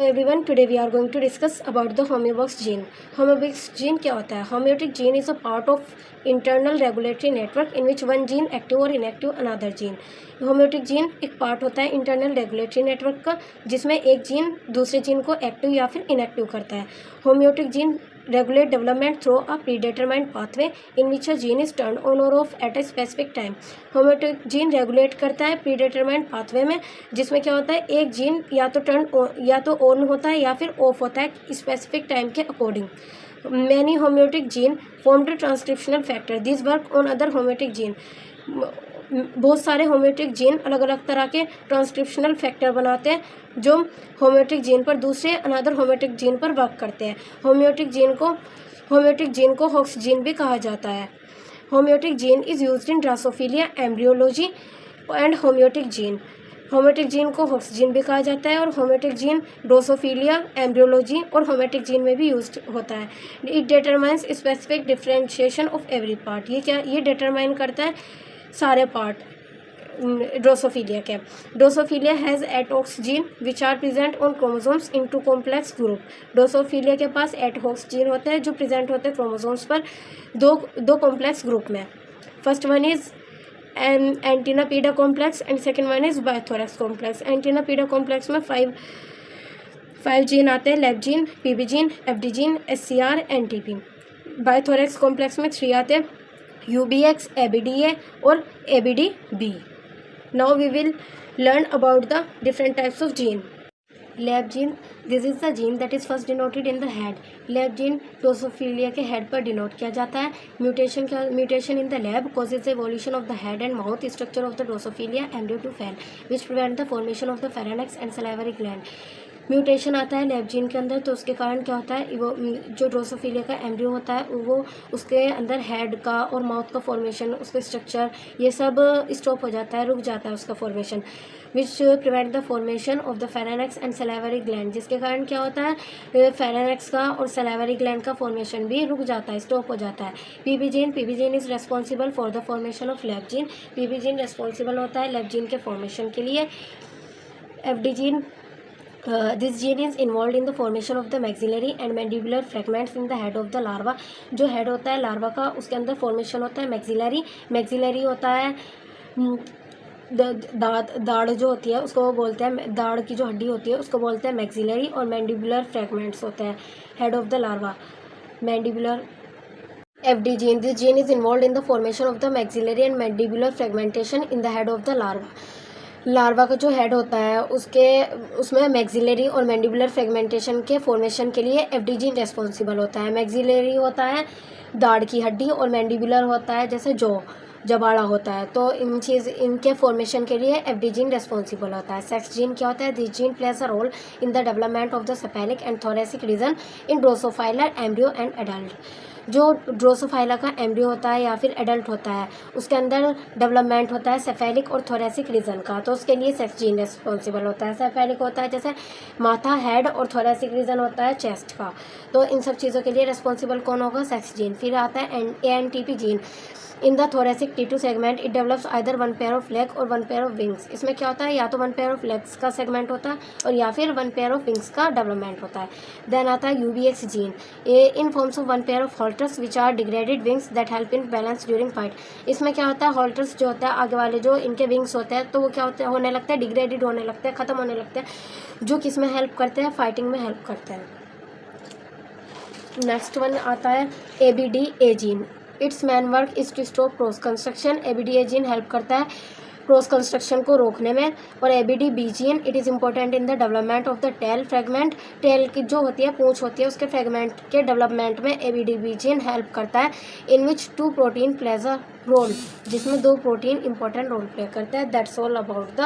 Everyone, today we are going to discuss about the homeobox gene. Homeobox gene क्या होता है? Homeotic gene is a part of internal regulatory network in which one gene active or inactive another gene. Homeotic gene एक part होता है internal regulatory network का, जिसमें एक gene दूसरे जीन को एक्टिव या फिर इनएक्टिव करता है. Homeotic gene regulate development through a predetermined pathway in which a gene is turned on or off at a specific time. Homeotic gene regulate करता है प्रीडेटरमाइंड पाथवे में, जिसमें क्या होता है एक जीन या तो या तो ऑन होता है या फिर ऑफ होता है स्पेसिफिक टाइम के according. Many homeotic gene formed a transcriptional factor. These work on other homeotic gene. बहुत सारे होम्योटिक जीन अलग अलग तरह के ट्रांसक्रिप्शनल फैक्टर बनाते हैं जो होम्योटिक जीन पर दूसरे अनदर होम्योटिक जीन पर वर्क करते हैं. होम्योटिक जीन को हॉक्स जीन भी कहा जाता है. Homeotic gene is used in Drosophila embryology and homeotic gene. Homeotic gene को हॉक्स जीन भी कहा जाता है और होम्योटिक जीन ड्रोसोफिलिया एम्ब्रियोलॉजी और होम्योटिक जीन में भी यूज होता है. It determines specific differentiation of every part. ये डिटरमाइन करता है सारे पार्ट ड्रोसोफिलिया के. Drosophila has 8 hawks gene which are present on chromosomes in two complex group. Drosophila के पास 8 हॉक्स जीन होते हैं जो प्रेजेंट होते हैं क्रोमोसोम्स पर दो कॉम्प्लेक्स ग्रुप में. First one is Antennapedia complex and second one is bithorax complex. Antennapedia complex में 5 जीन आते हैं: lab gene, PB gene, FD gene, SCR, NTP. Bithorax complex में 3 आते हैं: UBX, ABDA और ABDB. Now we will learn about the different types of gene. Lab gene, this is the gene that is first denoted in the head. Lab gene ड्रोसोफिलिया के head पर denote किया जाता है. Mutation in the lab causes the evolution of the head and mouth structure of the ड्रोसोफिलिया embryo to fail, which prevent the formation of the pharynx and salivary gland. Mutation आता है lab gene के अंदर, तो उसके कारण क्या होता है, वो जो ड्रोसोफिलिया का एम्ब्रियो होता है वो उसके अंदर हेड का और माउथ का फॉर्मेशन, उसका स्ट्रक्चर, ये सब स्टॉप हो जाता है, रुक जाता है उसका formation. Which prevent the formation of the pharynx and salivary gland, जिसके कारण क्या होता है फेरेनेक्स का और सलाइवरी ग्लैंड का फॉर्मेशन भी रुक जाता है, स्टॉप हो जाता है. PB gene is responsible for the formation of lab gene. PB gene responsible होता है लैब जीन के फॉर्मेशन के लिए. FD gene, this gene is involved in the formation of the maxillary and mandibular fragments in the head of the larva. जो head होता है larva का, उसके अंदर फॉर्मेशन होता है मैक्सिलरी होता है. दाढ़ जो होती है उसको बोलते हैं, दाढ़ की जो हड्डी होती है उसको बोलते हैं मैक्सिलरी, और मैंडिबुलर फ्रैगमेंट्स होते हैं head of the larva. Mandibular. FD gene, this gene is involved in the formation of the maxillary and mandibular fragmentation in the head of the larva. Larva का जो हेड होता है उसमें maxillary और mandibular fragmentation के formation के लिए FD gene responsible होता है. मैक्सिलरी होता है दाढ़ की हड्डी और मैंडिबुलर होता है जैसे जबाड़ा होता है, तो इनके फॉर्मेशन के लिए एफडी जीन रेस्पॉन्सिबल होता है. सेक्स जीन क्या होता है? This gene plays a role in the development of the cephalic and thoracic region in Drosophila embryo and adult. जो ड्रोसोफाइला का एम्ब्रियो होता है या फिर एडल्ट होता है उसके अंदर डेवलपमेंट होता है सेफेलिक और थोरेसिक रीजन का, तो उसके लिए सेक्स जीन रेस्पॉन्सिबल होता है. सेफेलिक होता है जैसे माथा, हेड, और थोरेसिक रीजन होता है चेस्ट का, तो इन सब चीज़ों के लिए रेस्पॉन्सिबल कौन होगा? Sex gene. फिर आता है ANTP gene. In the thoracic tissue segment it develops either 1 pair of leg और 1 पेयर ऑफ विंग्स. इसमें क्या होता है, या तो 1 पेयर ऑफ लेग्स का सेगमेंट होता है और या फिर 1 पेयर ऑफ विंग्स का डेवलपमेंट होता है. देन आता है UBX gene. In forms of 1 pair of halteres which are degraded wings that help in balance during fight. इसमें क्या होता है, हॉल्टर्स जो होता है आगे वाले जो इनके विंग्स होते हैं, तो वो क्या होते हैं, होने लगता है डिग्रेडेड होने लगते हैं, ख़त्म होने लगते हैं, जो किस में हेल्प करते हैं, फाइटिंग में हेल्प करते हैं. नेक्स्ट वन आता है ABDA gene. It's main work is to stop cross construction. ABDA gene help करता है क्रॉस कंस्ट्रक्शन को रोकने में. और ABDB gene, it is important in the development of the tail fragment. Tail की जो होती है, पूंछ होती है, उसके फ्रेगमेंट के डेवलपमेंट में ABDB जीन हेल्प करता है. इन विच 2 प्रोटीन प्लेज अ रोल, जिसमें 2 प्रोटीन इंपॉर्टेंट रोल प्ले करते हैं. That's all about the